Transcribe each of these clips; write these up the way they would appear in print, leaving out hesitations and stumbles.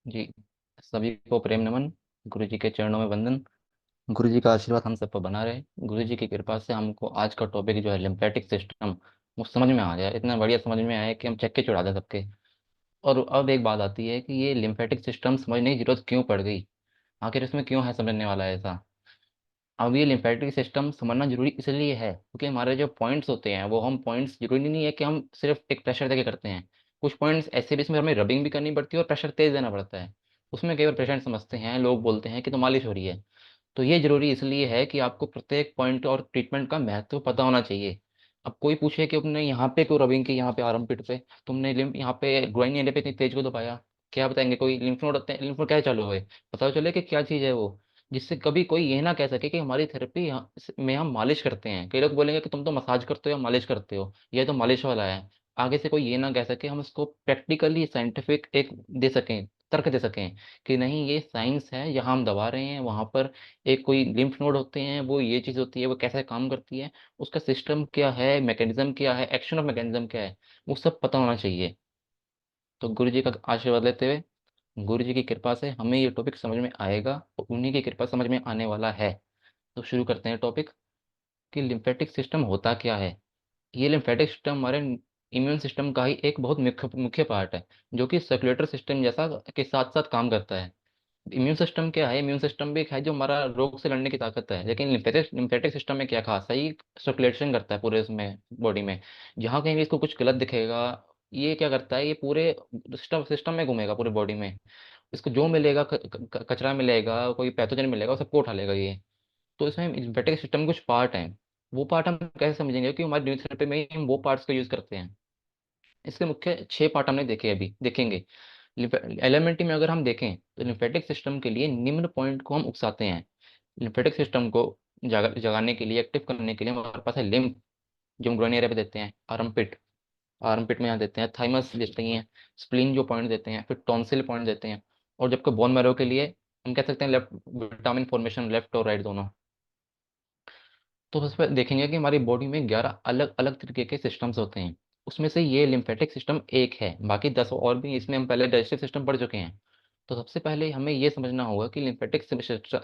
जी, सभी को प्रेम नमन। गुरु जी के चरणों में वंदन। गुरु जी का आशीर्वाद हम सब पर बना रहे। गुरु जी की कृपा से हमको आज का टॉपिक जो है लिम्फेटिक सिस्टम, वो समझ में आ जाए। इतना बढ़िया समझ में आया कि हम चक्के चढ़ा दें सबके। और अब एक बात आती है कि ये लिम्फेटिक सिस्टम समझने की जरूरत क्यों पड़ गई, आखिर इसमें क्यों है समझने वाला ऐसा। अब ये लिम्फेटिक सिस्टम समझना जरूरी इसलिए है क्योंकि हमारे जो पॉइंट्स होते हैं वो हम पॉइंट्स, जरूरी नहीं है कि हम सिर्फ एक प्रेशर देके करते हैं। कुछ पॉइंट्स ऐसे भी इसमें हमें रबिंग भी करनी पड़ती है और प्रेशर तेज देना पड़ता है। उसमें कई बार पेशेंट समझते हैं, लोग बोलते हैं कि तो मालिश हो रही है। तो ये जरूरी इसलिए है कि आपको प्रत्येक पॉइंट और ट्रीटमेंट का महत्व पता होना चाहिए। अब कोई पूछे कि तुमने यहाँ पे क्यों रबिंग की, यहाँ पे आर्म पिट पे, तुमने लिम्फ यहाँ पे ग्रोइन एरिया पे इतनी तेज को दबाया, क्या बताएंगे? कोई लिम्फ नोड होते हैं, लिम्फ नोड क्या चालू हुए, पता तो चले कि क्या चीज़ है वो। जिससे कभी कोई ये ना कह सके कि हमारी थेरेपी में हम मालिश करते हैं। कई लोग बोलेंगे कि तुम तो मसाज करते हो या मालिश करते हो, ये तो मालिश वाला है। आगे से कोई ये ना कह सके, हम इसको प्रैक्टिकली साइंटिफिक एक दे सकें, तर्क दे सकें कि नहीं ये साइंस है, यहाँ हम दबा रहे हैं, वहाँ पर एक कोई लिम्फ नोड होते हैं, वो ये चीज़ होती है, वो कैसे काम करती है, उसका सिस्टम क्या है, मैकेनिज्म क्या है, एक्शन ऑफ मैकेनिज्म क्या है, वो सब पता होना चाहिए। तो गुरु जी का आशीर्वाद लेते हुए, गुरु जी की कृपा से हमें ये टॉपिक समझ में आएगा और उन्हीं की कृपा समझ में आने वाला है। तो शुरू करते हैं टॉपिक कि लिम्फेटिक सिस्टम होता क्या है। ये लिम्फेटिक सिस्टम हमारे इम्यून सिस्टम का ही एक बहुत मुख्य मुख्य पार्ट है, जो कि सर्कुलेटर सिस्टम जैसा के साथ साथ काम करता है। इम्यून सिस्टम क्या है? इम्यून सिस्टम भी एक है जो हमारा रोग से लड़ने की ताकत है, लेकिन लिम्फेटिक सिस्टम में क्या खास है, ये सर्कुलेशन करता है पूरे उसमें बॉडी में। जहाँ कहीं भी इसको कुछ गलत दिखेगा, ये क्या करता है, ये पूरे सिस्टम सिस्टम में घूमेगा पूरे बॉडी में। इसको जो मिलेगा, कचरा मिलेगा, कोई पैथोजन मिलेगा, वो सबको उठा लेगा ये। तो इसमें लिम्फेटिक सिस्टम कुछ पार्ट हैं। वो पार्ट हम कैसे समझेंगे कि हमारी न्यूरोथेरेपी में ही हम वो पार्ट्स का यूज करते हैं। इसके मुख्य 6 पार्ट हमने देखे, अभी देखेंगे। एलिमेंट्री में अगर हम देखें तो लिम्फेटिक सिस्टम के लिए निम्न पॉइंट को हम उकसाते हैं। लिम्फेटिक सिस्टम को जगाने के लिए, एक्टिव करने के लिए हमारे पास है लिम्फ, जो हम ग्रोइन एरिया पे देते हैं। आर्मपिट, आर्मपिट में यहाँ देते हैं। थाइमस देते हैं। स्प्लीन जो पॉइंट देते हैं, फिर टॉन्सिल पॉइंट देते हैं। और जबकि बोन मैरो के लिए हम कह सकते हैं लेफ्ट, विटामिन फॉर्मेशन लेफ्ट और राइट दोनों। तो उस पर देखेंगे कि हमारी बॉडी में 11 अलग अलग तरीके के सिस्टम्स होते हैं। उसमें से ये लिम्फेटिक सिस्टम एक है, बाकी 10 और भी इसमें हम पहले डाइजेस्टिव सिस्टम पढ़ चुके हैं। तो सबसे पहले हमें ये समझना होगा कि लिम्फेटिक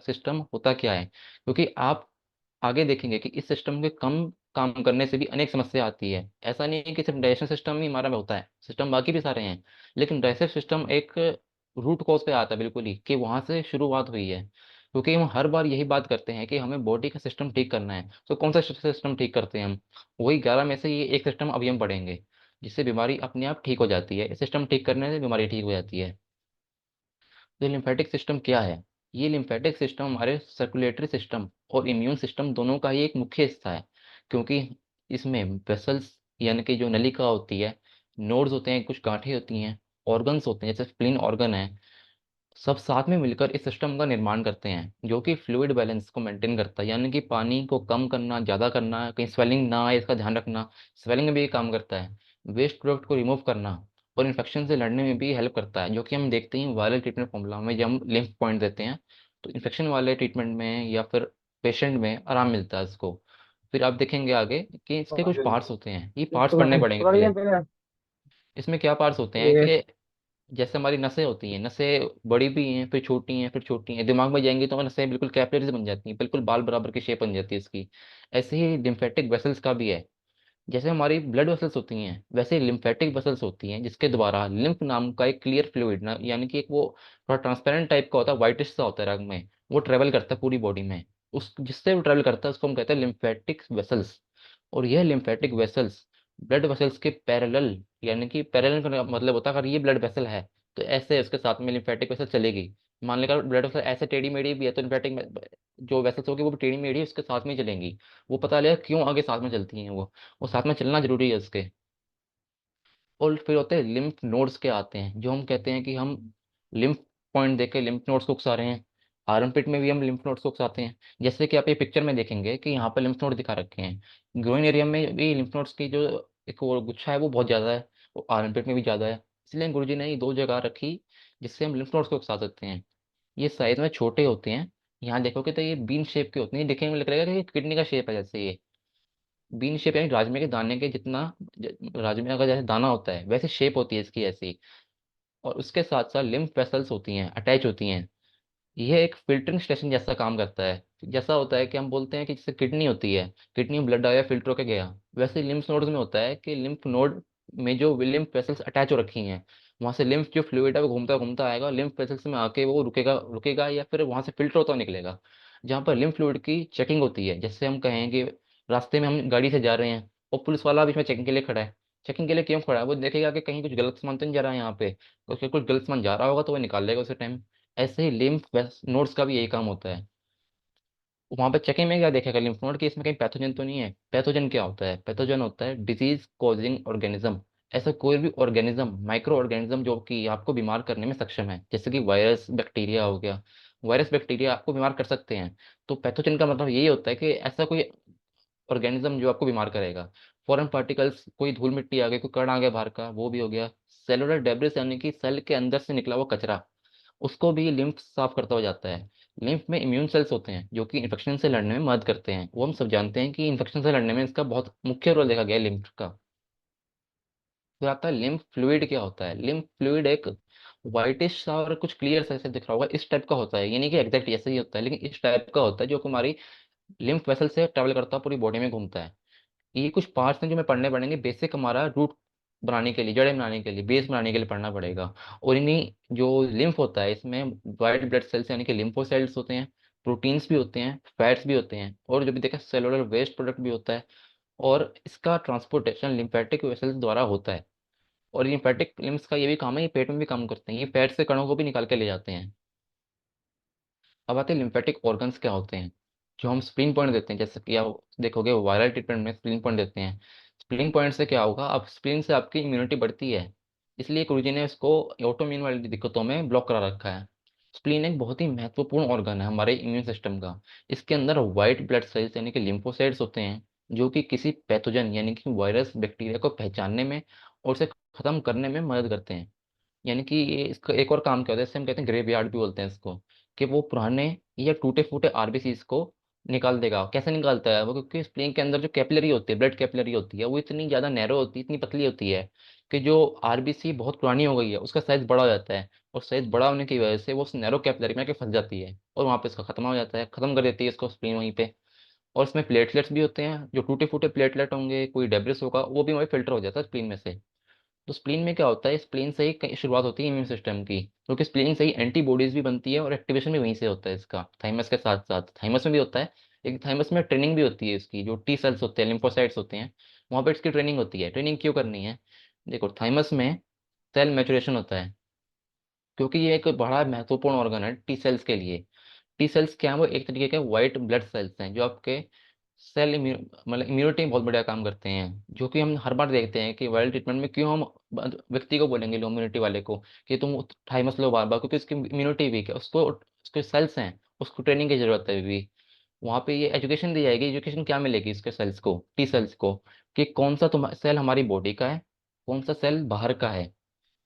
सिस्टम होता क्या है, क्योंकि आप आगे देखेंगे कि इस सिस्टम के कम काम करने से भी अनेक समस्या आती है। ऐसा नहीं है कि सिर्फ डाइजेशन सिस्टम ही हमारा में होता है, सिस्टम बाकी भी सारे हैं। लेकिन डाइजेस्टिव सिस्टम एक रूट कॉज पे आता है बिल्कुल ही, कि वहां से शुरुआत हुई है। क्योंकि हम हर बार यही बात करते हैं कि हमें बॉडी का सिस्टम ठीक करना है, तो कौन सा सिस्टम ठीक करते हैं हम? वही 11 में से ये एक सिस्टम अभी हम पढ़ेंगे, जिससे बीमारी अपने आप ठीक हो जाती है। सिस्टम ठीक करने से बीमारी ठीक हो जाती है। तो लिम्फेटिक सिस्टम क्या है? ये लिम्फेटिक सिस्टम हमारे सर्कुलेटरी सिस्टम और इम्यून सिस्टम दोनों का ही एक मुख्य हिस्सा है। क्योंकि इसमें वेसल्स, यानी कि जो नलिका होती है, नोड्स होते हैं, कुछ गांठें होती हैं, ऑर्गन्स होते हैं जैसे स्प्लीन ऑर्गन है, सब साथ में मिलकर इस सिस्टम का निर्माण करते हैं, जो कि फ्लूइड बैलेंस को मेंटेन करता है, यानी कि पानी को कम करना, ज़्यादा करना, कहीं स्वेलिंग ना आए इसका ध्यान रखना। स्वेलिंग में भी ये काम करता है। वेस्ट प्रोडक्ट को रिमूव करना और इन्फेक्शन से लड़ने में भी हेल्प करता है, जो कि हम देखते हैं वायरल ट्रीटमेंट फॉर्मूला में। जब हम लिम्फ पॉइंट देते हैं तो इन्फेक्शन वाले ट्रीटमेंट में या फिर पेशेंट में आराम मिलता है इसको। फिर आप देखेंगे आगे कि इसके कुछ पार्ट्स होते हैं, ये पार्ट्स पढ़ने पड़ेंगे पहले। इसमें क्या पार्ट्स होते हैं कि जैसे हमारी नसें होती हैं, नसें बड़ी भी हैं, फिर छोटी हैं, फिर छोटी हैं, दिमाग में जाएंगी तो हमारी नसें बिल्कुल कैपिलरीज बन जाती हैं, बिल्कुल बाल बराबर की शेप बन जाती है इसकी। ऐसे ही लिम्फेटिक वेसल्स का भी है। जैसे हमारी ब्लड वेसल्स होती हैं, वैसे लिम्फेटिक वेसल्स होती हैं, जिसके द्वारा लिम्फ नाम का एक क्लियर फ्लूइड ना, यानी कि एक वो थोड़ा ट्रांसपेरेंट टाइप का होता है, व्हाइटिश सा होता है रंग में, वो ट्रेवल करता है पूरी बॉडी में। उस जिससे वो ट्रेवल करता है उसको हम कहते हैं लिम्फेटिक वेसल्स। और यह लिम्फेटिक वेसल्स ब्लड वेसल्स के पैरेलल, यानी कि पैरेलल का मतलब होता है अगर ये ब्लड वेसल है तो ऐसे उसके साथ में लिम्फेटिक वेसल चलेगी। मान लेगा ब्लड वेसल ऐसे टेढ़ी मेढ़ी भी है तो लिम्फेटिक जो वेसल्स होगी वो भी टेढ़ी मेढ़ी उसके साथ में ही चलेंगी। वो पता लगेगा क्यों आगे साथ में चलती हैं वो साथ में चलना जरूरी है उसके। और फिर होते हैं लिम्फ नोड्स के आते हैं, जो हम कहते हैं कि हम लिम्फ पॉइंट देके लिम्फ नोड्स को उकसा रहे हैं। आर्मपिट में भी हम लिम्फ नोड्स को उकसाते हैं। जैसे कि आप ये पिक्चर में देखेंगे कि यहाँ पर लिम्फ नोड दिखा रखे हैं। ग्रोइन एरिया में भी लिम्फ नोड्स की जो एक वो गुच्छा है वो बहुत ज़्यादा है, वो आर्मपिट में भी ज़्यादा है। इसलिए गुरुजी ने ये 2 जगह रखी जिससे हम लिम्फ नोड्स को उकसा सकते हैं। ये साइज में छोटे होते हैं। यहाँ देखोगे तो ये बीन शेप के होते हैं, दिखने में लग रहा है कि ये किडनी का शेप है जैसे ये। बीन शेप यानी राजमे के दाने के जितना, राजमे का जैसे दाना होता है वैसे शेप होती है इसकी ऐसी। और उसके साथ साथ लिम्फ वेसल्स होती हैं, अटैच होती हैं। यह एक फिल्टरिंग स्टेशन जैसा काम करता है। जैसा होता है कि हम बोलते हैं कि जैसे किडनी होती है, किडनी में ब्लड आया फिल्टर होके गया, वैसे लिम्फ नोड्स में होता है कि लिम्फ नोड में जो लिम्फ वेसल्स अटैच हो रखी हैं, वहां से लिम्फ जो फ्लूइड है वो घूमता घूमता आएगा, लिम्फ वेसल्स में आके वो रुकेगा रुकेगा या फिर वहां से फिल्टर होता हुआ निकलेगा। जहाँ पर लिम्फ फ्लूइड की चेकिंग होती है, जैसे हम कहें कि रास्ते में हम गाड़ी से जा रहे हैं और पुलिस वाला बीच में चेकिंग के लिए खड़ा है। चेकिंग के लिए क्यों खड़ा है? वो देखेगा कि कहीं कुछ गलत सामान तो नहीं जा रहा है यहाँ पे, उसके कुछ गलत सामान जा रहा होगा तो वो निकाल लेगा उसी टाइम। ऐसे ही लिम्फ नोड्स का भी यही काम होता है। वहां पे चेकिंग में क्या देखेगा लिम्फ नोड कि इसमें कहीं पैथोजन तो नहीं है। पैथोजन क्या होता है? पैथोजन होता है डिजीज कॉजिंग ऑर्गेनिज्म। ऐसा कोई भी ऑर्गेनिज्म, माइक्रो ऑर्गेनिज्म जो कि आपको बीमार करने में सक्षम है, जैसे कि वायरस बैक्टीरिया हो गया। वायरस बैक्टीरिया आपको बीमार कर सकते हैं। तो पैथोजन का मतलब यही होता है कि ऐसा कोई ऑर्गेनिज्म जो आपको बीमार करेगा। फॉरेन पार्टिकल्स, कोई धूल मिट्टी आ गई, कोई कण आ गया बाहर का, वो भी हो गया। सेलुलर डेब्रिस यानी कि सेल के अंदर से निकला हुआ कचरा, उसको भी लिम्फ साफ करता हो जाता है। लिम्फ में इम्यून सेल्स होते हैं जो कि इन्फेक्शन से लड़ने में मदद करते हैं। वो हम सब जानते हैं कि इन्फेक्शन से लड़ने में इसका बहुत मुख्य रोल देखा गया है लिम्फ का। फिर आता है लिम्फ फ्लूइड। क्या होता है? लिम्फ फ्लूइड एक व्हाइटिश सा और कुछ क्लियर सा ऐसे दिख रहा होगा, इस टाइप का होता है। ये नहीं कि एग्जैक्ट ऐसे ही होता है, लेकिन इस टाइप का होता है जो कि हमारी लिम्फ वेसल से ट्रेवल करता है, पूरी बॉडी में घूमता है। ये कुछ पार्ट्स हैं जो हमें पढ़ने पड़ेंगे, बेसिक हमारा रूट बनाने के लिए, जड़ें बनाने के लिए, बेस बनाने के लिए पढ़ना पड़ेगा। और इन्हीं जो लिम्फ होता है इसमें वाइट ब्लड सेल्स यानी कि लिम्फोसाइट्स होते हैं, प्रोटीन्स भी होते हैं, फैट्स भी होते हैं, और जो भी देखा सेलुलर वेस्ट प्रोडक्ट भी होता है। और इसका ट्रांसपोर्टेशन लिम्फेटिक वेसल्स द्वारा होता है। और लिम्फेटिक लिम्फ्स का ये भी काम है, ये पेट में भी काम करते हैं, ये फैट से कणों को भी निकाल के ले जाते हैं। अब आते हैं लिम्फेटिक ऑर्गन्स क्या होते हैं, जो हम स्प्लीन पॉइंट देते हैं। जैसे कि आप देखोगे वायरल ट्रीटमेंट में स्प्लीन पॉइंट देते हैं। स्प्लीन पॉइंट से क्या होगा? अब स्प्लीन से आपकी इम्यूनिटी बढ़ती है, इसलिए गुरुजी ने इसको ऑटोइम्यून वाली दिक्कतों में ब्लॉक करा रखा है। स्प्लीन एक बहुत ही महत्वपूर्ण ऑर्गन है हमारे इम्यून सिस्टम का। इसके अंदर व्हाइट ब्लड सेल्स यानी कि लिम्फोसाइट्स होते हैं, जो कि किसी पैथोजन यानी कि वायरस बैक्टीरिया को पहचानने में और उसे खत्म करने में मदद करते हैं। यानी कि ये इसका एक और काम क्या होता है, इससे हम कहते हैं ग्रेव यार्ड भी बोलते हैं इसको, कि वो पुराने या टूटे फूटे आरबीसीज को निकाल देगा। कैसे निकालता है वो? क्योंकि स्प्लीन के अंदर जो कैपिलरी होती है, ब्लड कैपिलरी होती है, वो इतनी ज्यादा नैरो होती है, इतनी पतली होती है कि जो आरबीसी बहुत पुरानी हो गई है उसका साइज बड़ा हो जाता है, और साइज बड़ा होने की वजह से वो उस नैरो कैपिलरी में आके फंस जाती है और वहां पे इसका खत्म हो जाता है, खत्म कर देती है इसको स्प्लीन वहीं पे। और इसमें प्लेटलेट्स भी होते हैं, जो टूटे फूटे प्लेटलेट होंगे, कोई डेब्रिस होगा, वो भी वही फिल्टर हो जाता है स्प्लीन में से। तो स्प्लीन में क्या होता है? स्प्लीन से ही शुरुआत होती है इम्यून सिस्टम की, क्योंकि स्प्लीन से ही एंटीबॉडीज भी बनती है और एक्टिवेशन भी वहीं से होता है इसका, थाइमस के साथ साथ। थाइमस में भी होता है, एक थाइमस में ट्रेनिंग भी होती है इसकी, जो टी सेल्स होते हैं, लिम्फोसाइट्स होते हैं, वहाँ पर इसकी ट्रेनिंग होती है। ट्रेनिंग क्यों करनी है? देखो, थाइमस में सेल मैचुरेशन होता है, क्योंकि ये एक बड़ा महत्वपूर्ण ऑर्गन है टी सेल्स के लिए। टी सेल्स क्या है? वो एक तरीके के व्हाइट ब्लड सेल्स हैं जो आपके सेल मतलब इम्यूनिटी में बहुत बढ़िया काम करते हैं। जो कि हम हर बार देखते हैं कि वायरल ट्रीटमेंट में क्यों हम व्यक्ति को बोलेंगे, लो इम्यूनिटी वाले को, कि तुम थाइमस लो बार बार, क्योंकि उसकी इम्यूनिटी वीक है, उसको उसके सेल्स हैं, उसको ट्रेनिंग की जरूरत है अभी भी। वहाँ पे ये एजुकेशन दी जाएगी। एजुकेशन क्या मिलेगी इसके सेल्स को, टी सेल्स को, कि कौन सा तुम सेल हमारी बॉडी का है, कौन सा सेल बाहर का है।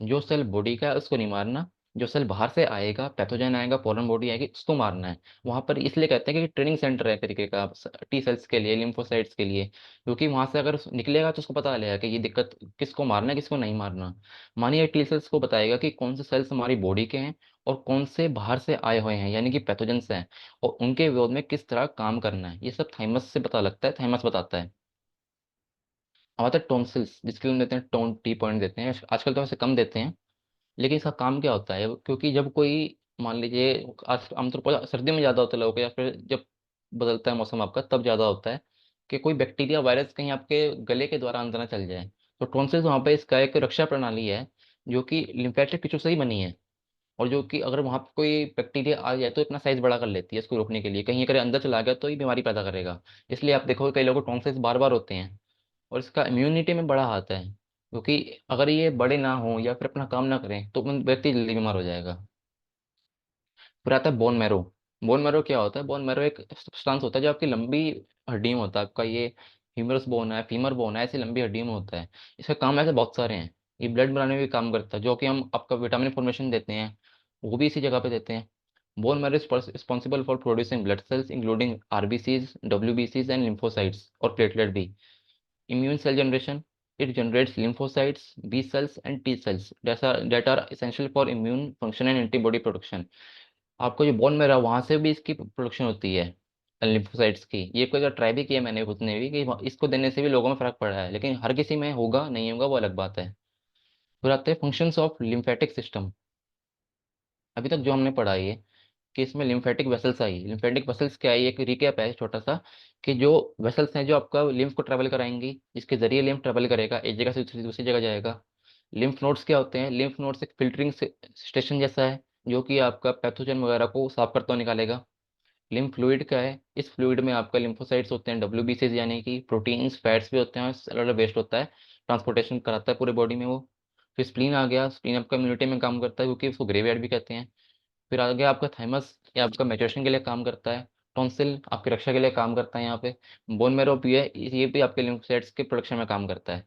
जो सेल बॉडी का है उसको नहीं मारना, जो सेल बाहर से आएगा, पैथोजन आएगा, फॉरेन बॉडी आएगी, उसको मारना है। वहां पर इसलिए कहते हैं कि ट्रेनिंग सेंटर है एक तरीके का टी सेल्स के लिए, लिम्फोसाइट्स के लिए, क्योंकि वहां से अगर निकलेगा तो उसको पता लगेगा कि ये दिक्कत किसको मारना है, किसको नहीं मारना। मानिए टी सेल्स को बताएगा कि कौन से सेल्स हमारी बॉडी के हैं और कौन से बाहर से आए हुए हैं यानी कि पैथोजेंस हैं, और उनके विरोध में किस तरह काम करना है। ये सब थाइमस से पता लगता है, थाइमस बताता है। अब आता है टॉन्सिल्स, जिसके लिए हम देते हैं टोन टी पॉइंट देते हैं, आजकल तो वैसे कम देते हैं। लेकिन इसका काम क्या होता है? क्योंकि जब कोई, मान लीजिए, आज आमतौर पर सर्दी में ज़्यादा होता है लोगों को, या फिर जब बदलता है मौसम आपका तब ज़्यादा होता है कि कोई बैक्टीरिया वायरस कहीं आपके गले के द्वारा अंदर ना चल जाए। तो टॉन्सिल्स वहाँ पे इसका एक रक्षा प्रणाली है, जो कि लिम्फेटिक टिश्यू से ही बनी है। और जो कि अगर वहाँ पे कोई बैक्टीरिया आ जाए तो इतना साइज बड़ा कर लेती है इसको रोकने के लिए, कहीं अगर अंदर चला गया तो ये बीमारी पैदा करेगा। इसलिए आप देखोगे कई लोगों को टॉन्सिल्स बार बार होते हैं। और इसका इम्यूनिटी में बड़ा हाथ है, क्योंकि अगर ये बड़े ना हो या फिर अपना काम ना करें तो व्यक्ति जल्दी बीमार हो जाएगा। फिर आता है बोन मैरो। बोन मैरो क्या होता है? बोन मैरो एक सब्सटेंस होता है जो आपकी लंबी हड्डी में होता है। आपका ये ह्यूमरस बोन है, फीमर बोन है, ऐसी लंबी हड्डी में होता है। इसका काम ऐसे बहुत सारे हैं। ये ब्लड बनाने में भी काम करता है, जो कि हम आपका विटामिन फॉर्मेशन देते हैं, वो भी इसी जगह पे देते हैं। Bone marrow is responsible for producing blood cells including RBCs, डब्ल्यूबीसीज एंड लिम्फोसाइट्स, और प्लेटलेट भी। Immune cell generation, It generates lymphocytes, B cells and T cells that are essential for immune function and antibody production. आपको जो bone marrow वहां से भी इसकी production होती है लिम्फोसाइट्स की। ये कोई ट्राई भी किया मैंने खुद ने भी कि इसको देने से भी लोगों में फर्क पड़ा है, लेकिन हर किसी में होगा नहीं होगा वो अलग बात है। फिर आते हैं फंक्शंस ऑफ लिम्फेटिक सिस्टम। अभी तक जो हमने पढ़ा है कि इसमें लिम्फेटिक वेसल्स आई। लिम्फेटिक वेसल्स क्या है, ये एक रिकैप है छोटा सा, कि जो वेसल्स हैं जो आपका लिम्फ को ट्रेवल कराएंगी, जिसके जरिए लिम्फ ट्रेवल करेगा एक जगह से दूसरी दूसरी जगह जाएगा। लिम्फ नोड्स क्या होते हैं, लिम्फ नोड्स एक फिल्टरिंग स्टेशन जैसा है जो कि आपका पैथोजन वगैरह को साफ करता हुआ निकालेगा। लिम्फ फ्लूइड क्या है, इस फ्लूइड में आपका लिम्फोसाइट्स होते हैं, डब्ल्यूबीसीज यानी कि प्रोटीन्स फैट्स भी होते हैं और सेलुलर वेस्ट होता है, ट्रांसपोर्टेशन कराता है पूरे बॉडी में वो। फिर स्प्लीन आ गया, स्प्लीन आपका इम्यूनिटी में काम करता है क्योंकि उसको ग्रेवयार्ड भी कहते हैं। फिर आ गया आपका थाइमस, ये आपका मैचुरेशन के लिए काम करता है। टॉन्सिल आपकी रक्षा के लिए काम करता है यहाँ पे। बोन मैरो भी है, ये भी आपके लिम्फोसाइट्स के प्रोडक्शन में काम करता है।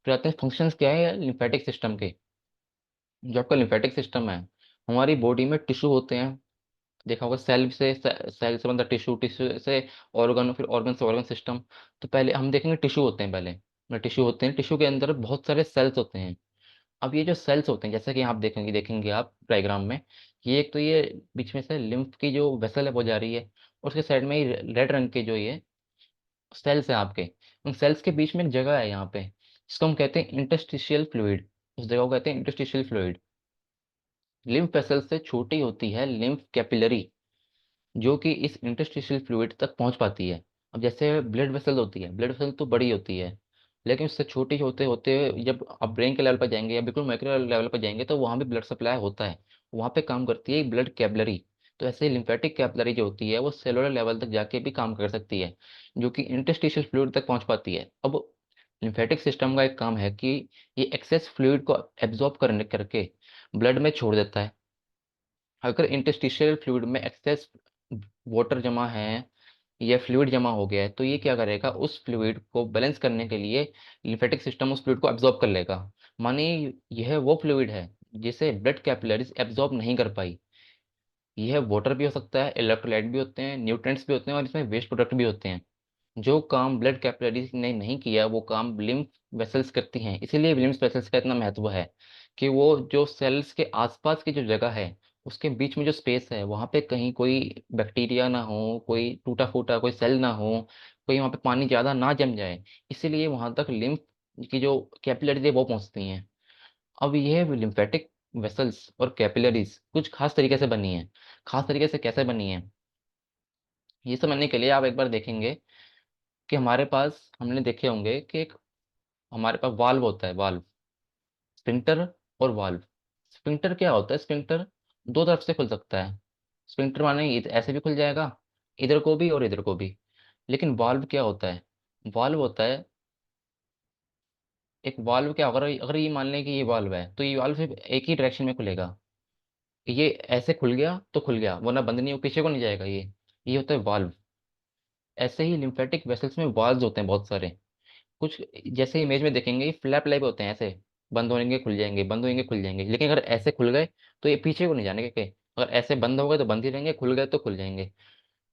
फिर आते हैं फंक्शंस क्या है लिम्फेटिक सिस्टम के। जो आपका लिम्फेटिक सिस्टम है, हमारी बॉडी में टिश्यू होते हैं, देखा होगा सेल से बनता टिश्यू, टिश्यू से ऑर्गन, फिर ऑर्गन से ऑर्गन सिस्टम। तो पहले हम देखेंगे टिश्यू होते हैं पहले। टिश्यू होते हैं, टिश्यू के अंदर बहुत सारे सेल्स होते हैं। अब ये जो सेल्स होते हैं जैसे कि आप देखेंगे देखेंगे आप डायग्राम में, ये एक तो ये बीच में से लिम्फ की जो वेसल है वो जा रही है, और उसके साइड में ही रेड रंग के जो ये सेल्स हैं आपके, उन सेल्स के बीच में एक जगह है यहाँ पे जिसको हम कहते हैं इंटरस्टिशियल फ्लूइड। उस जगह को कहते हैं इंटरस्टिशियल फ्लूइड। लिम्फ वेसल से छोटी होती है लिम्फ कैपिलरी, जो कि इस इंटरस्टिशियल फ्लूइड तक पहुंच पाती है। अब जैसे ब्लड वेसल होती है, ब्लड वेसल तो बड़ी होती है, लेकिन उससे छोटी होते होते जब आप ब्रेन के लेवल पर जाएंगे या बिल्कुल माइक्रो लेवल पर जाएंगे तो वहाँ भी ब्लड सप्लाई होता है, वहाँ पे काम करती है ब्लड कैपिलरी। तो ऐसे लिम्फेटिक कैपिलरी जो होती है वो सेलुलर लेवल तक जाके भी काम कर सकती है, जो कि इंटरस्टिशियल फ्लूइड तक पहुंच पाती है। अब लिम्फेटिक सिस्टम का एक काम है कि ये एक्सेस फ्लूइड को एब्जॉर्ब करने करके ब्लड में छोड़ देता है। अगर इंटरस्टिशियल फ्लूइड में एक्सेस वाटर जमा है या फ्लूइड जमा हो गया है तो ये क्या करेगा, उस फ्लूइड को बैलेंस करने के लिए लिम्फेटिक सिस्टम उस फ्लूइड को एब्जॉर्ब कर लेगा। माने यह वो फ्लूइड है जिसे ब्लड कैपिलरीज एब्जॉर्ब नहीं कर पाई। यह वाटर भी हो सकता है, इलेक्ट्रोलाइट भी होते हैं, न्यूट्रिएंट्स भी होते हैं और इसमें वेस्ट प्रोडक्ट भी होते हैं। जो काम ब्लड कैपिलरीज ने नहीं किया वो काम लिम्फ वेसल्स करती हैं। इसीलिए लिम्फ वेसल्स का इतना महत्व है कि वो जो सेल्स के आसपास की जो जगह है उसके बीच में जो स्पेस है वहाँ पे कहीं कोई बैक्टीरिया ना हो, कोई टूटा फूटा कोई सेल ना हो, कोई वहाँ पे पानी ज़्यादा ना जम जाए, इसीलिए वहाँ तक लिम्फ की जो कैपिलरीज है वो पहुँचती हैं। अब ये लिम्फेटिक वेसल्स और कैपिलरीज कुछ खास तरीके से बनी है। खास तरीके से कैसे बनी है, ये समझने के लिए आप एक बार देखेंगे कि हमारे पास, हमने देखे होंगे कि एक हमारे पास वाल्व होता है, वाल्व, स्फिंक्टर और वाल्व। स्फिंक्टर क्या होता है, स्फिंक्टर दो तरफ से खुल सकता है। स्फिंक्टर माने ऐसे भी खुल जाएगा, इधर को भी और इधर को भी। लेकिन वाल्व क्या होता है, वाल्व होता है, एक वाल्व क्या, अगर अगर ये मान लें कि ये वाल्व है तो ये वाल्व सिर्फ एक ही डायरेक्शन में खुलेगा। ये ऐसे खुल गया तो खुल गया, वरना बंद नहीं हो, पीछे को नहीं जाएगा ये होता है वाल्व। ऐसे ही लिम्फेटिक वेसल्स में वाल्व होते हैं बहुत सारे। कुछ जैसे इमेज में देखेंगे ये फ्लैप लाइप होते हैं, ऐसे बंद होंगे खुल जाएंगे, बंद होंगे खुल जाएंगे। लेकिन अगर ऐसे खुल गए तो ये पीछे को नहीं जाने के, अगर ऐसे बंद हो गए तो बंद ही रहेंगे, खुल गए तो खुल जाएंगे।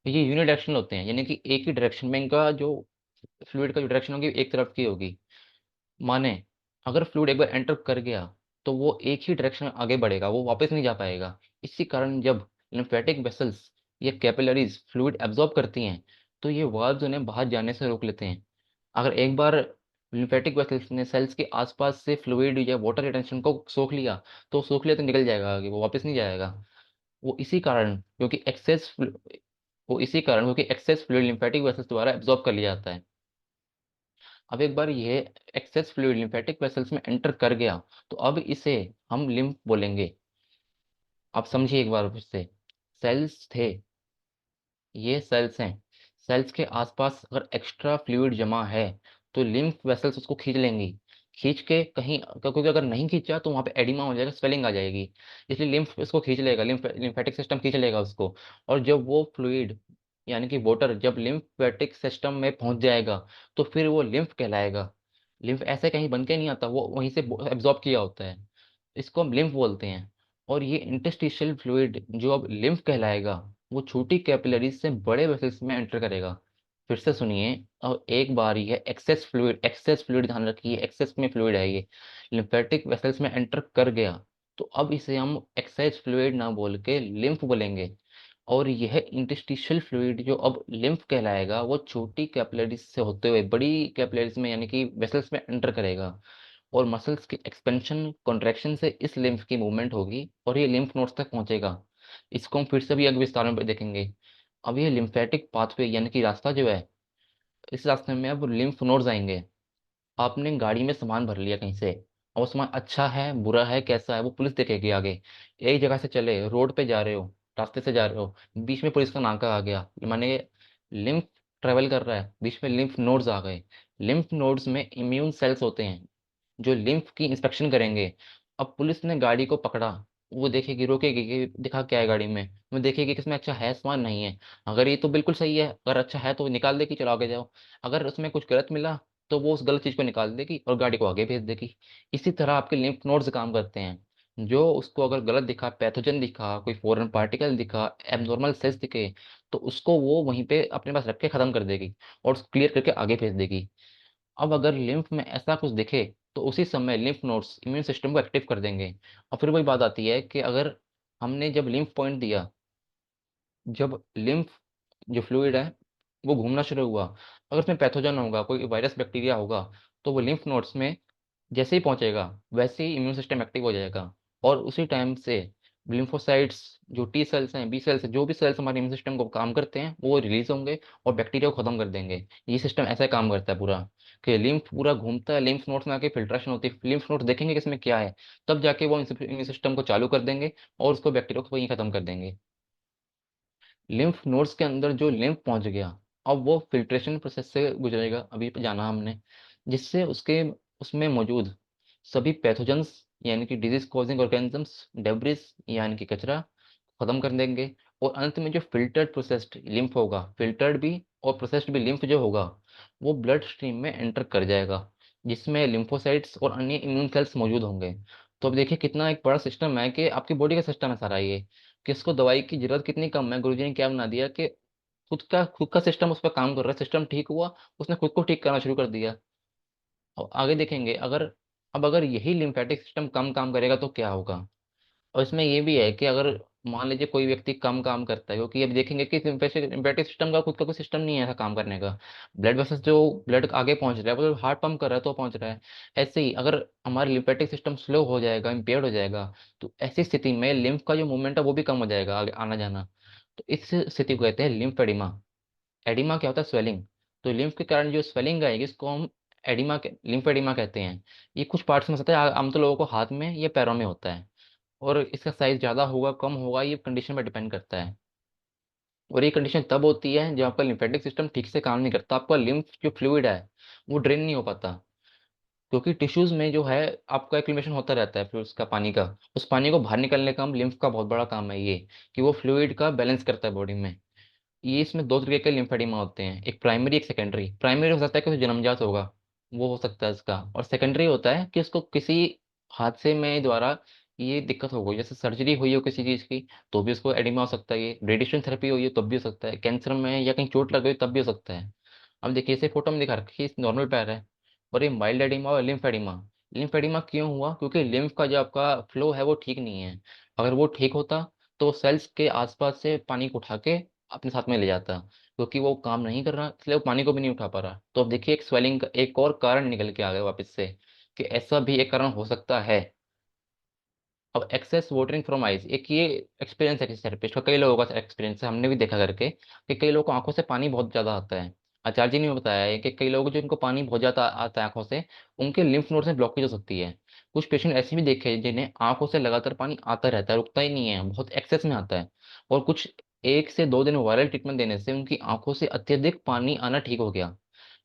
ये यूनिडायरेक्शनल होते हैं, यानी कि एक ही डायरेक्शन में इनका जो फ्लूइड का जो डायरेक्शन होगी एक तरफ की होगी। माने अगर फ्लूइड एक बार एंटर कर गया तो वो एक ही डायरेक्शन में आगे बढ़ेगा, वो वापस नहीं जा पाएगा। इसी कारण जब लिम्फेटिक वेसल्स ये कैपिलरीज फ्लूइड एब्जॉर्ब करती हैं तो ये वाल्व्स उन्हें बाहर जाने से रोक लेते हैं। अगर एक बार लिम्फेटिक वेसल्स ने सेल्स के आसपास से फ्लूइड या वाटर रिटेंशन को सोख लिया तो सोख लिया तो निकल जाएगा आगे, वो वापस नहीं जाएगा। वो इसी कारण क्योंकि एक्सेस वो इसी कारण क्योंकि एक्सेस फ्लूइड लिम्फेटिक वेसल्स द्वारा एब्जॉर्ब कर लिया जाता है। अब एक बार ये एक्सेस फ्लूइड लिम्फेटिक वेसल्स में एंटर कर गया तो अब इसे हम लिम्फ बोलेंगे। आप समझिए एक बार फिर से, सेल्स थे, ये सेल्स हैं, सेल्स के आसपास अगर एक्स्ट्रा फ्लूइड जमा है तो लिम्फ वेसल्स उसको खींच लेंगी। खींच के कहीं, क्योंकि अगर नहीं खींचा तो वहाँ पे एडिमा हो जाएगा, स्वेलिंग आ जाएगी। इसलिए लिम्फ इसको खींच लेगा, लिम्फेटिक सिस्टम खींच लेगा उसको। और जब वो फ्लूइड यानी कि वाटर जब लिम्फेटिक सिस्टम में पहुंच जाएगा तो फिर वो लिम्फ कहलाएगा। लिम्फ ऐसे कहीं बन के नहीं आता, वो वहीं से एब्जॉर्ब किया होता है, इसको हम लिम्फ बोलते हैं। और ये इंटरस्टिशियल फ्लूइड जो अब लिम्फ कहलाएगा वो छोटी कैपिलरीज से बड़े वेसल्स में एंटर करेगा। फिर से सुनिए। और एक बार ये एक्सेस फ्लूइड ध्यान रखिए, एक्सेस में फ्लूइड है ये, लिम्फेटिक वेसल्स में एंटर कर गया, तो अब इसे हम एक्सेस फ्लूइड ना बोल के लिम्फ बोलेंगे। और यह इंटरस्टिशियल फ्लूइड जो अब लिम्फ कहलाएगा, वो छोटी कैपिलरीज से होते हुए बड़ी कैपिलरीज में यानी कि वेसल्स में एंटर करेगा। और मसल्स की एक्सपेंशन कॉन्ट्रैक्शन से इस लिम्फ की मूवमेंट होगी और ये लिम्फ नोड्स तक पहुंचेगा। इसको हम फिर से भी अगले विस्तार में देखेंगे। अब ये लिम्फेटिक पाथवे यानी कि रास्ता जो है, इस रास्ते में अब लिम्फ नोड्स आएंगे। आपने गाड़ी में सामान भर लिया कहीं से, और वो सामान अच्छा है बुरा है कैसा है वो पुलिस देखेगी आगे। एक जगह से चले, रोड पे जा रहे हो, रास्ते से जा रहे हो, बीच में पुलिस का नाका आ गया, माने लिम्फ ट्रेवल कर रहा है, बीच में लिम्फ नोड्स आ गए। लिम्फ नोड्स में इम्यून सेल्स होते हैं जो लिम्फ की इंस्पेक्शन करेंगे। अब पुलिस ने गाड़ी को पकड़ा, वो देखेगी, रोकेगी कि दिखा क्या है गाड़ी में, वो देखेगी कि इसमें अच्छा है सामान नहीं है। अगर ये तो बिल्कुल सही है, अगर अच्छा है तो निकाल देगी, चलो आगे जाओ। अगर उसमें कुछ गलत मिला तो वो उस गलत चीज को निकाल देगी और गाड़ी को आगे भेज देगी। इसी तरह आपके लिम्फ नोड्स काम करते हैं। जो उसको अगर गलत दिखा, पैथोजन दिखा, कोई फॉरेन पार्टिकल दिखा, एबनॉर्मल सेल्स दिखे, तो उसको वो वहीं पे अपने पास रख के खत्म कर देगी और क्लियर करके आगे भेज देगी। अब अगर लिम्फ में ऐसा कुछ दिखे तो उसी समय लिम्फ नोड्स इम्यून सिस्टम को एक्टिव कर देंगे। और फिर वही बात आती है कि अगर हमने जब लिम्फ पॉइंट दिया, जब लिम्फ जो फ्लूइड है वो घूमना शुरू हुआ, अगर उसमें पैथोजन होगा, कोई वायरस बैक्टीरिया होगा, तो वो लिम्फ नोड्स में जैसे ही पहुंचेगा वैसे ही इम्यून सिस्टम एक्टिव हो जाएगा। और उसी टाइम से लिम्फोसाइट्स, जो टी सेल्स हैं, बी सेल्स, जो भी सेल्स हमारे इम्यून सिस्टम को काम करते हैं वो रिलीज होंगे और बैक्टीरिया को खत्म कर देंगे। ये सिस्टम ऐसा काम करता है पूरा, कि लिम्फ पूरा घूमता है, लिम्फ नोड्स में आके फिल्ट्रेशन होती है, लिम्फ नोड्स देखेंगे कि इसमें क्या है, तब जाके वो इम्यून सिस्टम को चालू कर देंगे और उसको बैक्टीरिया को वहीं खत्म कर देंगे। लिम्फ नोड्स के अंदर जो लिम्फ पहुंच गया, अब वो फिल्ट्रेशन प्रोसेस से गुजरेगा, अभी जाना हमने, जिससे उसके उसमें मौजूद सभी पैथोजेंस यानी कि डिजीज कॉजिंग ऑर्गेनिजम्स, डेब्रिस यानी कि कचरा, खत्म कर देंगे। और अंत में जो फिल्टर्ड प्रोसेस्ड लिम्फ होगा, फिल्टर्ड भी और प्रोसेस्ड भी लिम्फ जो होगा, वो ब्लड स्ट्रीम में एंटर कर जाएगा, जिसमें लिम्फोसाइट्स और अन्य इम्यून सेल्स मौजूद होंगे। तो अब देखिए कितना एक बड़ा सिस्टम है, कि आपकी बॉडी का सिस्टम है सारा ये, कि इसको दवाई की जरूरत कितनी कम है। गुरुजी ने क्या बना दिया कि खुद का सिस्टम उस पर काम कर रहा है, सिस्टम ठीक हुआ, उसने खुद को ठीक करना शुरू कर दिया। और आगे देखेंगे, अगर यही लिम्फेटिक सिस्टम कम काम करेगा तो क्या होगा। और इसमें ये भी है कि अगर मान लीजिए कोई व्यक्ति कम काम करता है, क्योंकि अब देखेंगे कि लिम्फेटिक सिस्टम का खुद का कोई सिस्टम नहीं है ऐसा काम करने का। ब्लड वेसल्स जो ब्लड आगे पहुंच रहा है, वो हार्ट पंप कर रहा है तो पहुंच रहा है। ऐसे ही अगर हमारा लिम्फेटिक सिस्टम स्लो हो जाएगा, इम्पेयर्ड हो जाएगा, तो ऐसी स्थिति में लिम्फ का जो मूवमेंट है वो भी कम हो जाएगा, आगे आना जाना। तो इस स्थिति को कहते हैं लिम्फेडिमा। एडिमा क्या होता है? स्वेलिंग। तो लिम्फ के कारण जो स्वेलिंग आएगी इसको हम लिम्फेडिमा कहते हैं। ये कुछ पार्ट्स में होता है, आमतौर लोगों को हाथ में या पैरों में होता है। और इसका साइज ज़्यादा होगा कम होगा ये कंडीशन पर डिपेंड करता है। और ये कंडीशन तब होती है जब आपका लिम्फेटिक सिस्टम ठीक से काम नहीं करता, आपका लिम्फ जो फ्लूइड है वो ड्रेन नहीं हो पाता। क्योंकि टिश्यूज में जो है आपका एक्लिमेशन होता रहता है फ्लूइड्स का, पानी का, उस पानी को बाहर निकलने का हम लिम्फ का बहुत बड़ा काम है ये, कि वो फ्लूइड का बैलेंस करता है बॉडी में। ये इसमें दो तरीके के लिम्फेडिमा होते हैं, एक प्राइमरी एक सेकेंडरी। प्राइमरी हो सकता है कि उसे जन्मजात होगा, वो हो सकता है इसका। और सेकेंडरी होता है कि उसको किसी हादसे में द्वारा ये दिक्कत हो गई, जैसे सर्जरी हुई हो किसी चीज़ की, तो भी उसको एडिमा हो सकता है। ये रेडिएशन थेरेपी हुई है तब भी हो सकता है, कैंसर में या कहीं चोट लग गई तब भी हो सकता है। अब देखिए इसे फोटो में दिखा रखी है, नॉर्मल पैर है, और ये माइल्ड एडिमा और लिम्फ एडिमा। लिम्फ एडिमा क्यों हुआ? क्योंकि लिम्फ का जो आपका फ्लो है वो ठीक नहीं है। अगर वो ठीक होता तो सेल्स के आसपास से पानी को उठा के अपने साथ में ले जाता, क्योंकि वो काम नहीं कर रहा इसलिए वो पानी को भी नहीं उठा पा रहा। तो अब देखिए एक स्वेलिंग का एक और कारण निकल के आ गया वापस से, कि ऐसा भी एक कारण हो सकता है। अब एक्सेस वाटरिंग फ्रॉम आइज, एक ये एक्सपीरियंस है किसी थेरेपिस्ट का, कई लोगों का एक्सपीरियंस है, हमने भी देखा करके, कि कई लोगों को आंखों से पानी बहुत ज्यादा आता है। आचार्य जी ने बताया है कि कई लोग जो इनको पानी बहुत ज्यादा आता है आंखों से, उनके लिम्फ नोड्स में ब्लॉकेज हो सकती है। कुछ पेशेंट ऐसे भी देखे हैं जिन्हें आंखों से लगातार पानी आता रहता है, रुकता ही नहीं है, बहुत एक्सेस में आता है। और कुछ 1 से 2 दिन वायरल ट्रीटमेंट देने से उनकी आंखों से अत्यधिक पानी आना ठीक हो गया।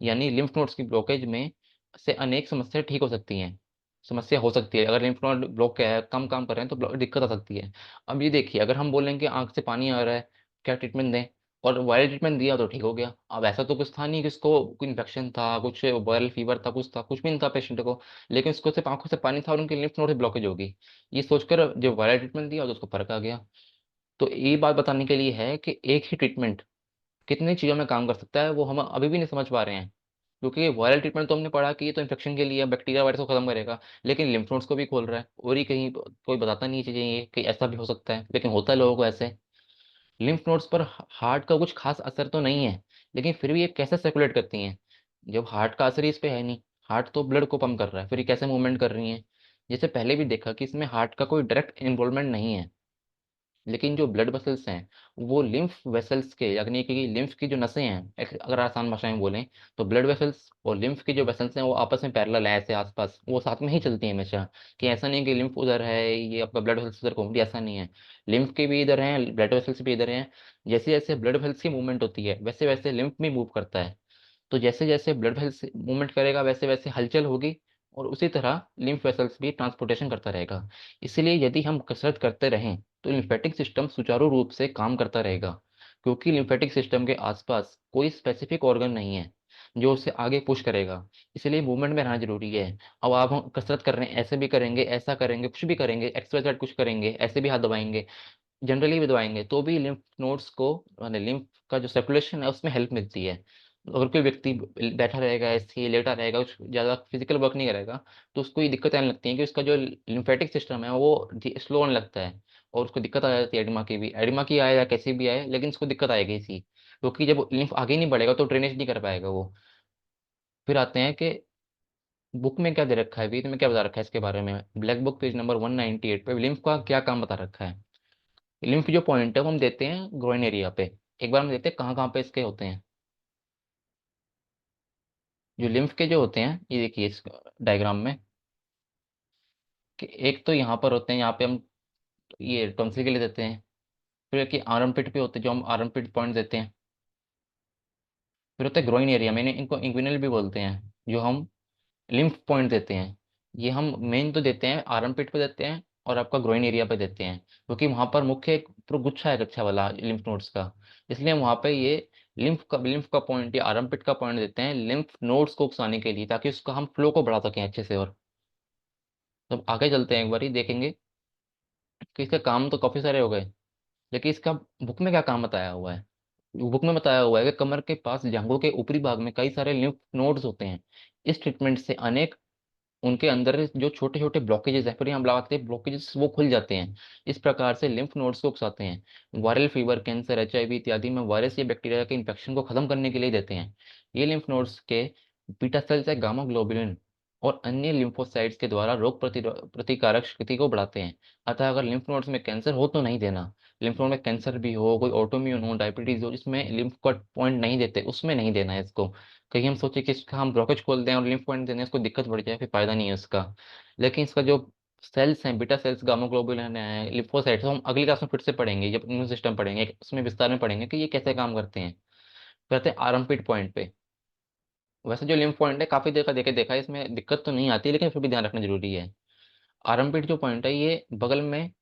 यानी लिम्फ नोड्स की ब्लॉकेज में से अनेक समस्याएं ठीक हो सकती हैं। समस्या हो सकती है, अगर लिम्फ नोड ब्लॉक है, कम काम कर रहे हैं तो दिक्कत आ सकती है। अब ये देखिए, अगर हम बोलेंगे आंख से पानी आ रहा है, क्या ट्रीटमेंट दें, और वायरल ट्रीटमेंट दिया तो ठीक हो गया। अब ऐसा तो कुछ था नहीं कि उसको कोई इन्फेक्शन था, कुछ वायरल फीवर था, कुछ भी नहीं था पेशेंट को, लेकिन उसको सिर्फ आंखों से पानी था और उनकी लिम्फ नोड से ब्लॉकेज होगी। ये सोचकर जब वायरल ट्रीटमेंट दिया तो उसको फर्क आ गया। तो ये बात बताने के लिए है कि एक ही ट्रीटमेंट कितनी चीज़ों में काम कर सकता है वो हम अभी भी नहीं समझ पा रहे हैं। क्योंकि वायरल ट्रीटमेंट तो हमने पढ़ा कि ये तो इन्फेक्शन के लिए बैक्टीरिया वायरस को खत्म करेगा, लेकिन लिम्फ नोड्स को भी खोल रहा है, और ही कहीं कोई बताता नहीं है चीजें ये कि ऐसा भी हो सकता है, लेकिन होता है लोगों को ऐसे। लिम्फ नोड्स पर हार्ट का कुछ खास असर तो नहीं है, लेकिन फिर भी ये कैसे सर्कुलेट करती हैं जब हार्ट का असर ही इस पे है नहीं। हार्ट तो ब्लड को पंप कर रहा है, फिर ये कैसे मूवमेंट कर रही हैं। जैसे पहले भी देखा कि इसमें हार्ट का कोई डायरेक्ट इन्वॉल्वमेंट नहीं है, लेकिन जो ब्लड वेसल्स हैं वो लिम्फ वेसल्स के, यानी कि लिम्फ की जो नसें हैं, अगर आसान भाषा में बोलें तो ब्लड वेसल्स और लिम्फ की जो वेसल्स हैं वो आपस में पैरेलल है, ऐसे आसपास वो साथ में ही चलती हैं हमेशा। कि ऐसा नहीं कि लिम्फ उधर है ये आपका ब्लड वेसल्स उधर घूमती है, ऐसा नहीं है। लिम्फ के भी इधर हैं, ब्लड वेसल्स भी इधर हैं। जैसे जैसे ब्लड वेसल्स की मूवमेंट होती है वैसे वैसे लिम्फ भी मूव करता है। तो जैसे जैसे ब्लड वेसल्स मूवमेंट करेगा वैसे वैसे हलचल होगी, और उसी तरह लिम्फ वेसल्स भी ट्रांसपोर्टेशन करता रहेगा। इसलिए यदि हम कसरत करते रहें तो लिम्फेटिक सिस्टम सुचारू रूप से काम करता रहेगा, क्योंकि लिम्फेटिक सिस्टम के आसपास कोई स्पेसिफिक ऑर्गन नहीं है जो उसे आगे पुश करेगा। इसलिए मूवमेंट में रहना जरूरी है। अब आप हम कसरत कर रहे हैं, ऐसे भी करेंगे, ऐसा करेंगे, कुछ भी करेंगे, एक्सरसाइज कुछ करेंगे, ऐसे भी हाथ दबाएंगे, जनरली भी दबाएंगे, तो भी लिम्फ नोड्स को, माने लिम्फ का जो सर्कुलेशन है उसमें हेल्प मिलती है। अगर कोई व्यक्ति बैठा रहेगा, ऐसे ही लेटा रहेगा, कुछ ज़्यादा फिजिकल वर्क नहीं करेगा, तो उसको ये दिक्कत आने लगती है कि उसका जो लिम्फेटिक सिस्टम है वो स्लो होने लगता है, और उसको दिक्कत आ जाती है। एडिमा की भी, एडिमा की आए या कैसी भी आए, लेकिन उसको दिक्कत आएगी इसी, क्योंकि जब लिम्फ आगे नहीं बढ़ेगा तो ड्रेनेज नहीं कर पाएगा वो। फिर आते हैं कि बुक में क्या दे रखा है, वीर में क्या बता रखा है इसके बारे में। ब्लैक बुक पेज नंबर 198 पे लिम्फ का क्या काम बता रखा है। लिम्फ जो पॉइंट है वो हम देते हैं ग्रोइन एरिया पे। एक बार हम देखते हैं कहाँ कहाँ पे इसके होते हैं। जो लिम्फ के जो होते हैं ये देखिए इस डायग्राम में, कि एक तो यहाँ पर होते हैं, यहाँ पे हम ये टॉन्सिल के लिए देते हैं। फिर कि आर्म पिट पे होते हैं जो हम आर्म पिट पॉइंट देते हैं। फिर होता है ग्रोइन एरिया, मैंने इनको इंग्विनल भी बोलते हैं, जो हम लिम्फ पॉइंट देते हैं। ये हम मेन तो देते हैं आर्म पिट पे देते हैं, और आपका ग्रोइन एरिया पे देते हैं, क्योंकि वहां पर मुख्य एक पूरा गुच्छा है अच्छा वाला लिम्फ नोड्स का। इसलिए हम वहां पे ये लिम्फ का पॉइंट या आर्म पिट का पॉइंट देते हैं लिम्फ नोड्स को उकसाने के लिए, ताकि उसका हम फ्लो को बढ़ा सकें अच्छे से। और जब आगे चलते हैं एक बार ही देखेंगे कि इसके काम तो काफी सारे हो गए, लेकिन इसका बुक में क्या काम बताया हुआ है। बुक में बताया हुआ है कि कमर के पास जांघों के ऊपरी भाग में कई सारे लिम्फ नोड्स होते हैं। इस ट्रीटमेंट से अनेक उनके अंदर जो छोटे छोटे ब्लॉकेजेस है, फिर यहाँ लगाते हैं ब्लॉकेजेस, वो खुल जाते हैं। इस प्रकार से लिम्फ नोड्स को उकसाते हैं। वायरल फीवर, कैंसर, एचआईवी इत्यादि में वायरस या बैक्टीरिया के इन्फेक्शन को खत्म करने के लिए देते हैं। ये लिम्फ नोड्स के बीटा सेल्स या गामा ग्लोबुलिन और अन्य लिम्फोसाइट्स के द्वारा रोग प्रतिकारक शक्ति को बढ़ाते हैं। अतः अगर लिम्फ नोड्स में कैंसर हो तो नहीं देना। लिम्फ नोड में कैंसर भी हो, कोई ऑटोम्यून हो, डायबिटीज हो, इसमें लिम्फ का पॉइंट नहीं देते, उसमें नहीं देना है इसको। कहीं हम सोचे कि इसका हम ब्लॉकेज खोल दें और लिम्फ पॉइंट देने उसको दिक्कत बढ़ जाए, फिर फायदा नहीं है उसका। लेकिन इसका जो सेल्स हैं, बीटा सेल्स, गामा ग्लोबुलिन है, लिम्फोसाइट्स, हम अगली क्लास में फिर से पढ़ेंगे जब इम्यून सिस्टम पढ़ेंगे, उसमें विस्तार में पढ़ेंगे कि ये कैसे काम करते हैं। करते हैं आरएमपी पॉइंट पे। वैसे जो लिम्फ पॉइंट है काफी देर का देखे देखा है, इसमें दिक्कत तो नहीं आती, लेकिन फिर भी ध्यान रखना जरूरी है। आरएमपी जो पॉइंट है ये बगल में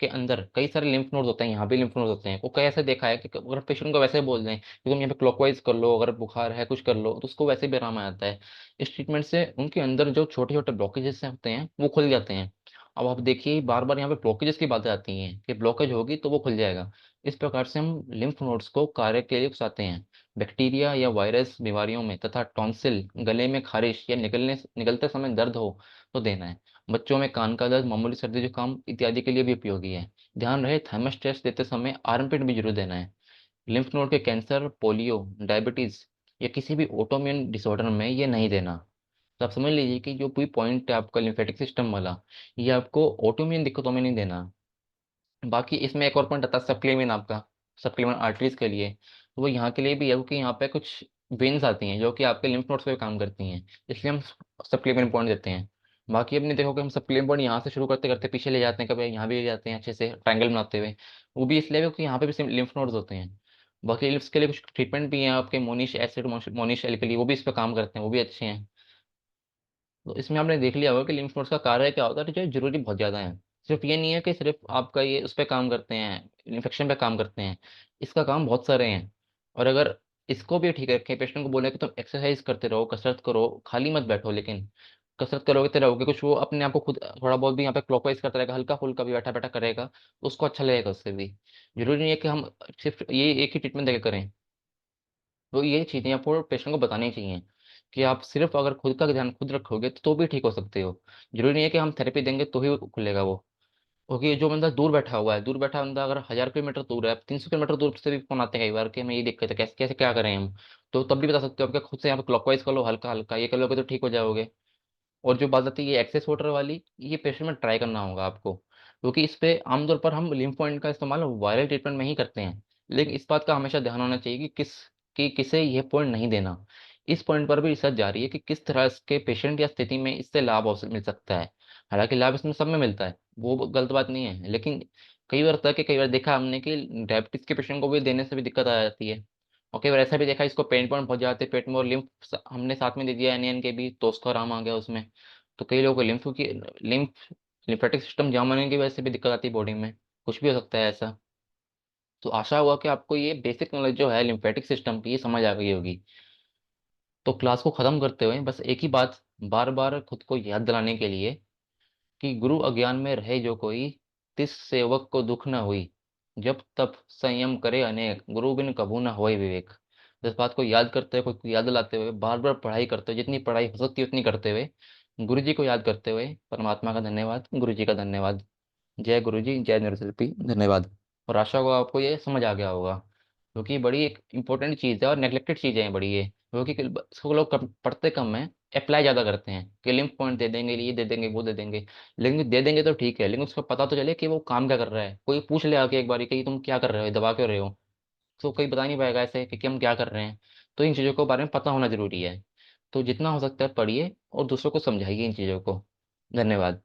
के अंदर कई सारे लिम्फ नोड्स होते हैं, यहाँ भी लिम्फ नोड्स होते हैं। वो कैसे देखा है कि अगर पेशेंट को वैसे बोल दें कि तुम यहाँ पे क्लॉकवाइज कर लो, अगर बुखार है कुछ कर लो, तो उसको वैसे भी आराम आ जाता है। इस ट्रीटमेंट से उनके अंदर जो छोटे छोटे ब्लॉकेजेस होते हैं वो खुल जाते हैं। अब आप देखिए बार बार यहाँ पे ब्लॉकेजेस की बातें आती हैं कि ब्लॉकेज होगी तो वो खुल जाएगा। इस प्रकार से हम लिम्फ नोड्स को कार्य के लिए उकसाते हैं। बैक्टीरिया या वायरस बीमारियों में तथा टॉन्सिल, गले में खारिश या निकलते समय दर्द हो तो देना है। बच्चों में कान का दर्द, मामूली सर्दी जुकाम इत्यादि के लिए भी उपयोगी है। ध्यान रहे थर्मस टेस्ट देते समय आर्मपिट भी जरूर देना है। लिम्फ नोड के कैंसर, पोलियो, डायबिटीज या किसी भी ऑटोइम्यून डिसऑर्डर में ये नहीं देना। तो आप समझ लीजिए कि जो कोई पॉइंट है आपका लिम्फेटिक सिस्टम वाला, ये आपको ऑटोइम्यून दिक्कतों में नहीं देना। बाकी इसमें एक और पॉइंट आता है सप्लीमेंट आपका, सप्लीमेंट आर्टरीज के लिए। तो वो यहाँ के लिए भी है, क्योंकि यहाँ पे कुछ वेन्स आती हैं जो कि आपके लिम्फ नोड्स पे काम करती हैं, इसलिए हम सप्लीमेंट पॉइंट देते हैं। बाकी अपने देखो कि हम सप्लीमेंट पॉइंट यहाँ से शुरू करते करते पीछे ले जाते हैं, कभी यहाँ भी ले जाते हैं अच्छे से ट्रायंगल बनाते हुए। वो भी इसलिए क्योंकि यहाँ पे भी लिम्फ नोड्स होते हैं। बाकी लिम्फ्स के लिए कुछ ट्रीटमेंट भी हैं आपके, मोनिश एसिड, मोनिश एल्कली, वो भी इस पे काम करते हैं, वो भी अच्छे हैं। तो इसमें आपने देख लिया होगा कि लिम्फ नोड्स का कार्य क्या होता है, तो जो जरूरी बहुत ज्यादा है। सिर्फ ये नहीं है कि सिर्फ आपका ये उस पर काम करते हैं, इन्फेक्शन पे काम करते हैं, इसका काम बहुत सारे हैं। और अगर इसको भी ठीक रखें, पेशेंट को बोले कि तुम एक्सरसाइज करते रहो, कसरत करो, खाली मत बैठो, लेकिन कसरत करोगे तो रहोगे कुछ, वो अपने आप को खुद थोड़ा बहुत भी यहाँ पे क्लॉकवाइज करता रहेगा, हल्का फुल्का भी बैठा बैठा करेगा, तो उसको अच्छा लगेगा उससे भी। जरूरी नहीं है कि हम सिर्फ ये एक ही ट्रीटमेंट देकर करें। तो ये चीज़ें आपको पेशेंट को बतानी चाहिए कि आप सिर्फ अगर खुद का ध्यान खुद रखोगे तो भी ठीक हो सकते हो। जरूरी नहीं है कि हम थेरेपी देंगे तो ही खुलेगा वो। क्योंकि जो बंदा दूर बैठा हुआ है, दूर बैठा बंदा अगर 1,000 किलोमीटर दूर है, 300 किलोमीटर दूर से भी फोन आते हैं कई बार कि हमें ये दिक्कत है, कैसे कैसे क्या करें हम। तो तब भी बता सकते हो आप, क्या खुद से यहाँ पे क्लॉकवाइज कर लो, हल्का हल्का ये कर लोगे तो ठीक हो जाओगे। और जो बात आती है ये एक्सेस वाटर वाली, ये पेशेंट में ट्राई करना होगा आपको, क्योंकि इस पे आमतौर पर हम लिम्फ पॉइंट का इस्तेमाल वायरल ट्रीटमेंट में ही करते हैं। लेकिन इस बात का हमेशा ध्यान होना चाहिए कि किसे यह पॉइंट नहीं देना। इस पॉइंट पर भी रिसर्च जारी है कि किस तरह के पेशेंट या स्थिति में इससे लाभ मिल सकता है। हालांकि लाभ इसमें सब में मिलता है, वो गलत बात नहीं है, लेकिन कई बार तक कई बार देखा हमने कि डायबिटीज के पेशेंट को भी देने से भी दिक्कत आ जाती है। और कई बार ऐसा भी देखा, इसको पेन पॉइंट पहुंच जाते हैं पेट में, और लिम्फ हमने साथ में दे दिया एन के भी, तो उसका आराम आ गया उसमें। तो कई लोगों को लिम्फ लिम्फेटिक सिस्टम जाम होने की वजह से भी दिक्कत आती है बॉडी में। कुछ भी हो सकता है ऐसा। तो आशा हुआ कि आपको ये बेसिक नॉलेज जो है लिम्फेटिक सिस्टम की, ये समझ आ गई होगी। तो क्लास को खत्म करते हुए बस एक ही बात बार बार खुद को याद दिलाने के लिए, कि गुरु अज्ञान में रहे जो कोई, तिस सेवक को दुख न हुई, जब तप संयम करे अनेक, गुरु बिन कभू न होए विवेक। तो इस बात को याद करते हुए, खुद को याद दिलाते हुए, बार बार पढ़ाई करते हुए, जितनी पढ़ाई हो सकती है उतनी करते हुए, गुरु जी को याद करते हुए, परमात्मा का धन्यवाद, गुरु जी का धन्यवाद। जय गुरु जी, जय नरशिल्पी, धन्यवाद। और आशा को आपको ये समझ आ गया होगा, क्योंकि बड़ी एक इंपॉर्टेंट चीज़ है और नेग्लेक्टेड चीज़ें हैं बड़ी ये, क्योंकि इसको लोग पढ़ते कम है, अप्लाई ज़्यादा करते हैं कि लिंक पॉइंट दे देंगे, ये दे देंगे, वो दे देंगे। लेकिन दे देंगे तो ठीक है, लेकिन उसको पता तो चले कि वो काम क्या कर रहा है। कोई पूछ ले आके एक बारी कि तुम क्या कर रहे हो, ये दबा क्यों रहे हो, तो कोई बता नहीं पाएगा ऐसे कि हम क्या कर रहे हैं। तो इन चीज़ों के बारे में पता होना जरूरी है। तो जितना हो सकता है पढ़िए और दूसरों को समझाइए इन चीज़ों को। धन्यवाद।